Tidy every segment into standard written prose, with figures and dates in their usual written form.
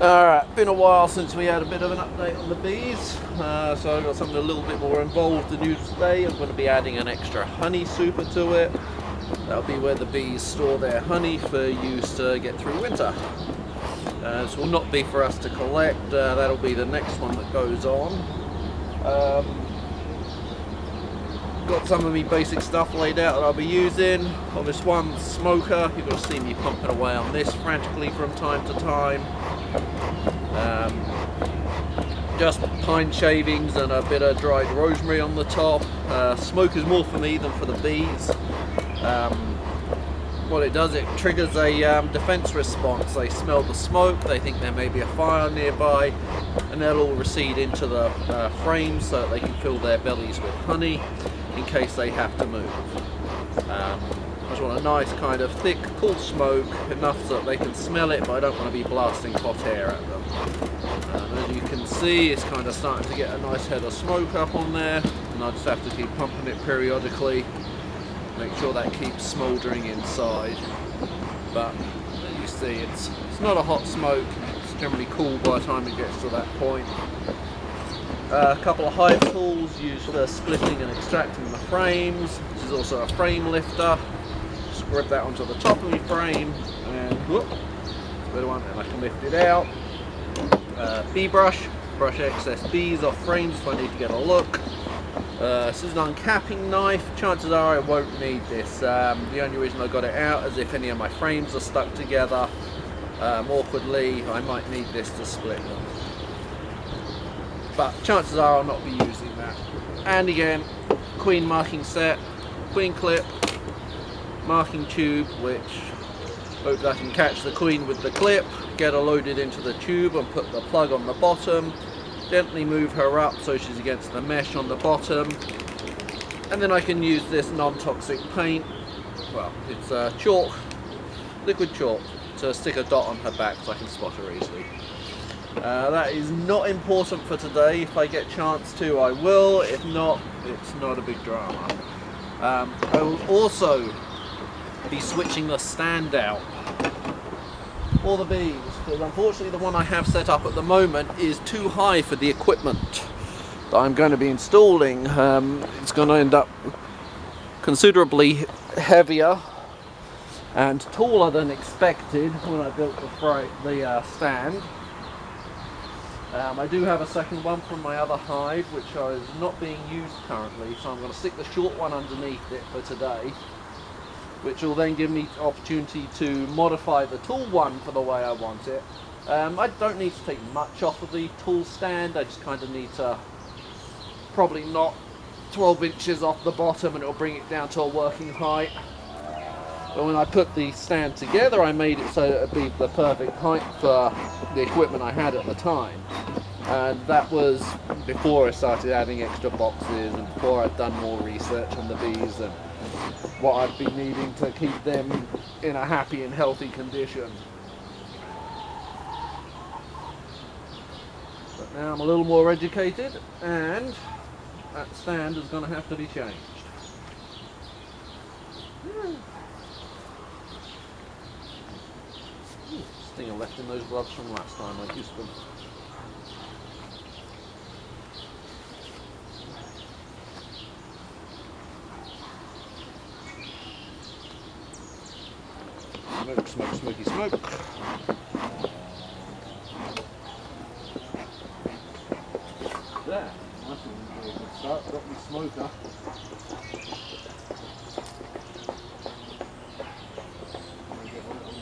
Alright, been a while since we had a bit of an update on the bees, so I've got something a little bit more involved to do today. I'm going to be adding an extra honey super to it. That'll be where the bees store their honey for use to get through winter. This will not be for us to collect, that'll be the next one that goes on. Got some of the basic stuff laid out that I'll be using. On this one smoker, you're going to see me pumping away on this frantically from time to time. Just pine shavings and a bit of dried rosemary on the top. Smoke is more for me than for the bees. What it does, it triggers a defense response. They smell the smoke, they think there may be a fire nearby, and they'll all recede into the frames so that they can fill their bellies with honey in case they have to move. I just want a nice kind of thick, cool smoke, enough so that they can smell it, but I don't want to be blasting hot air at them. As you can see, it's kind of starting to get a nice head of smoke up on there, and I just have to keep pumping it periodically, make sure that keeps smouldering inside. But as you see, it's not a hot smoke, it's generally cool by the time it gets to that point. A couple of hive tools used for splitting and extracting the frames. This is also a frame lifter. Just grab that onto the top of the frame and whoop, better one, and I can lift it out. Bee brush, brush excess bees off frames if I need to get a look. This is an uncapping knife. Chances are I won't need this. The only reason I got it out is if any of my frames are stuck together awkwardly, I might need this to split them. But chances are I'll not be using that. And again, queen marking set, queen clip, marking tube, which hopefully I can catch the queen with the clip, get her loaded into the tube and put the plug on the bottom, gently move her up so she's against the mesh on the bottom, and then I can use this non-toxic paint, well, it's chalk, liquid chalk, to stick a dot on her back so I can spot her easily. That is not important for today. If I get a chance to, I will. If not, it's not a big drama. I will also be switching the stand out for the bees, because unfortunately the one I have set up at the moment is too high for the equipment that I'm going to be installing. It's going to end up considerably heavier and taller than expected when I built the stand. I do have a second one from my other hive which is not being used currently, so I'm going to stick the short one underneath it for today, which will then give me the opportunity to modify the tall one for the way I want it. I don't need to take much off of the tall stand, I just kind of need to probably knock 12 inches off the bottom and it'll bring it down to a working height. But when I put the stand together, I made it so it would be the perfect height for the equipment I had at the time. And that was before I started adding extra boxes and before I'd done more research on the bees and what I'd be needing to keep them in a happy and healthy condition. But now I'm a little more educated and that stand is going to have to be changed. Stinger left in those gloves from last time I used them. Smoke, smoke, smoky smoke. There, that's a good start. Got me smoker.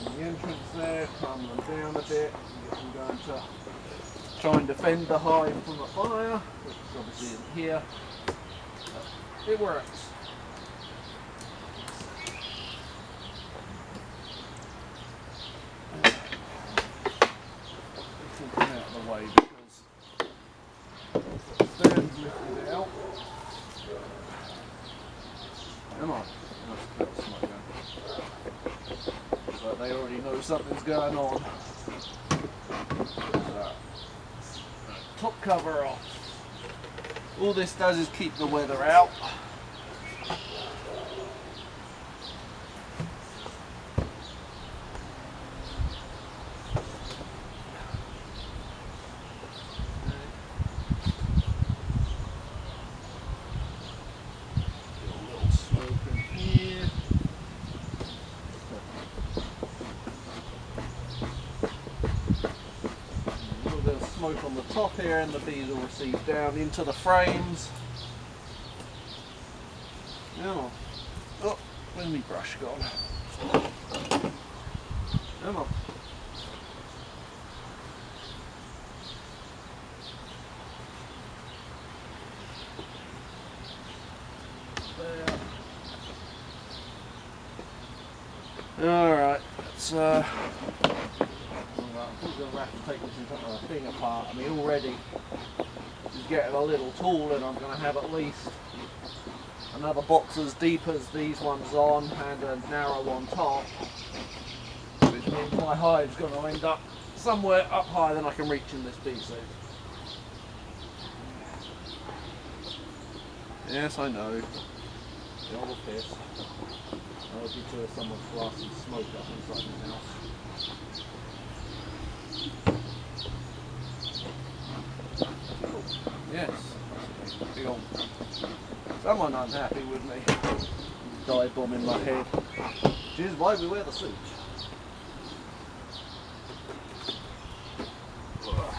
The entrance there, calm them down a bit, get them going to try and defend the hive from the fire, which obviously isn't here. But it works. Come out of the way because the stand's lifted out. Come on, let's put the smoke down. But they already know something's going on. So, top cover off. All this does is keep the weather out. smoke on the top here, and the bees will receive down into the frames. Now, oh, where's my brush gone? Come on. Alright, let's I'm going to have to take this entire thing apart. I mean, already it's getting a little tall, and I'm going to have at least another box as deep as these ones on and a narrow on top, which means my hive's going to end up somewhere up higher than I can reach in this bee suit. Yes, I know. The old piss. I would be sure someone's blasting smoke up inside my house. Yes, big old someone unhappy with me. Dive bomb in my head. Which is why we wear the suit. Alright.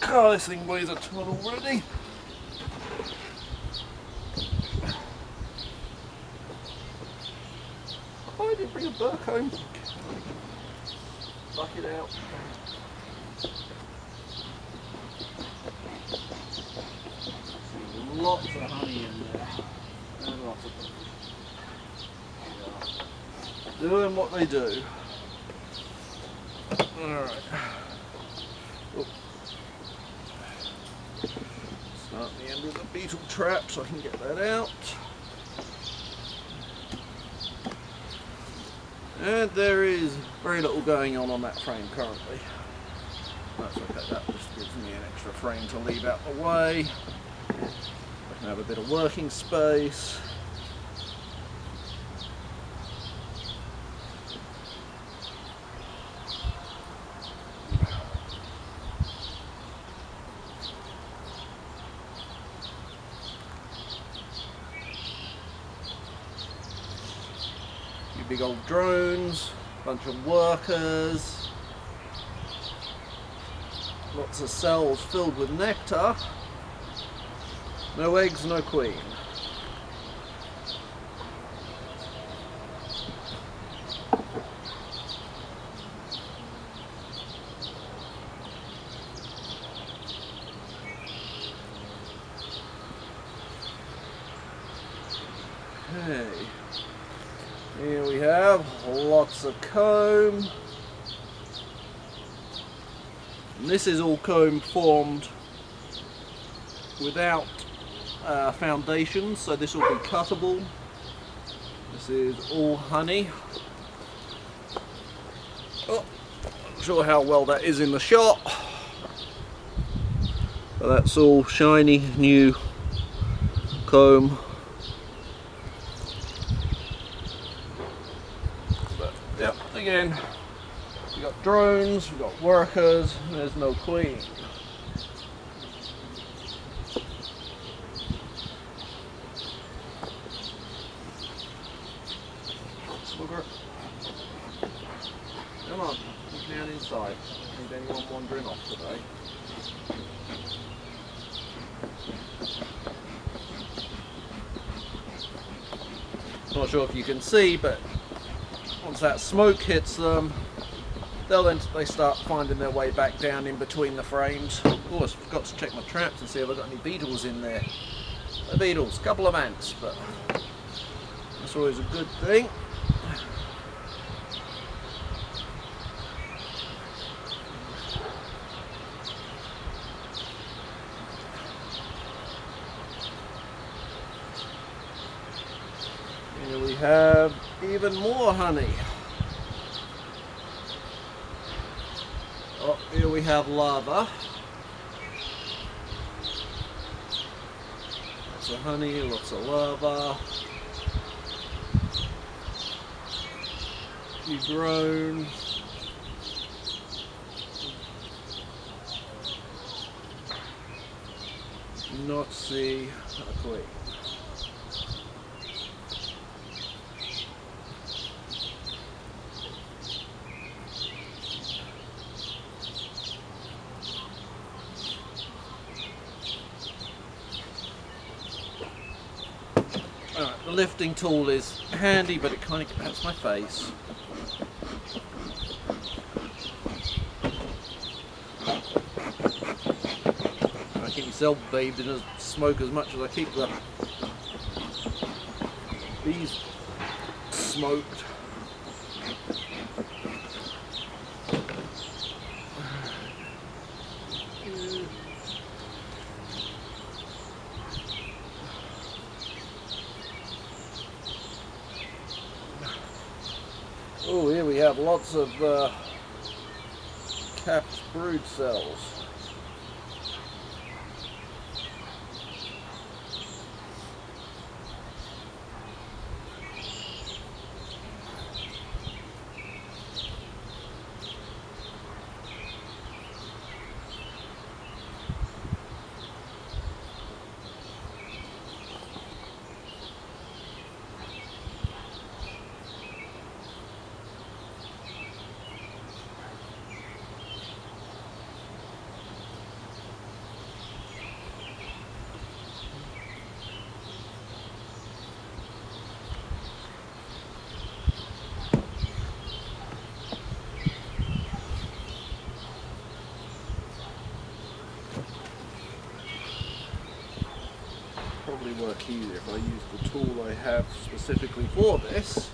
Oh, this thing weighs a ton already. Oh, I didn't bring a burr comb. Buck it out. Lots of honey in there. And lots of them. Yeah. Doing what they do. Alright. Oh. Start the end of the beetle trap so I can get that out. And there is very little going on that frame currently. That's okay, that just gives me an extra frame to leave out the way. I can have a bit of working space. Big old drones, bunch of workers, lots of cells filled with nectar, no eggs, no queen. Okay. Here we have lots of comb. And this is all comb formed without foundation, so this will be cuttable. This is all honey. Oh, not sure how well that is in the shot, but that's all shiny new comb. Yep, again, we've got drones, we've got workers, and there's no queen. Slugger. Come on, get down inside. Don't need anyone wandering off today. Not sure if you can see, but once that smoke hits them, they start finding their way back down in between the frames. Of course, I forgot to check my traps and see if I've got any beetles in there. No beetles, couple of ants, but that's always a good thing. Here we have even more honey. Oh, here we have larvae. Lots of honey, lots of larvae. A few drones. Do not see a queen. Alright, the lifting tool is handy, but it kind of hurts my face. I keep myself bathed in smoke as much as I keep the bees smoked. Oh, here we have lots of capped brood cells. Probably work easier if I use the tool I have specifically for this.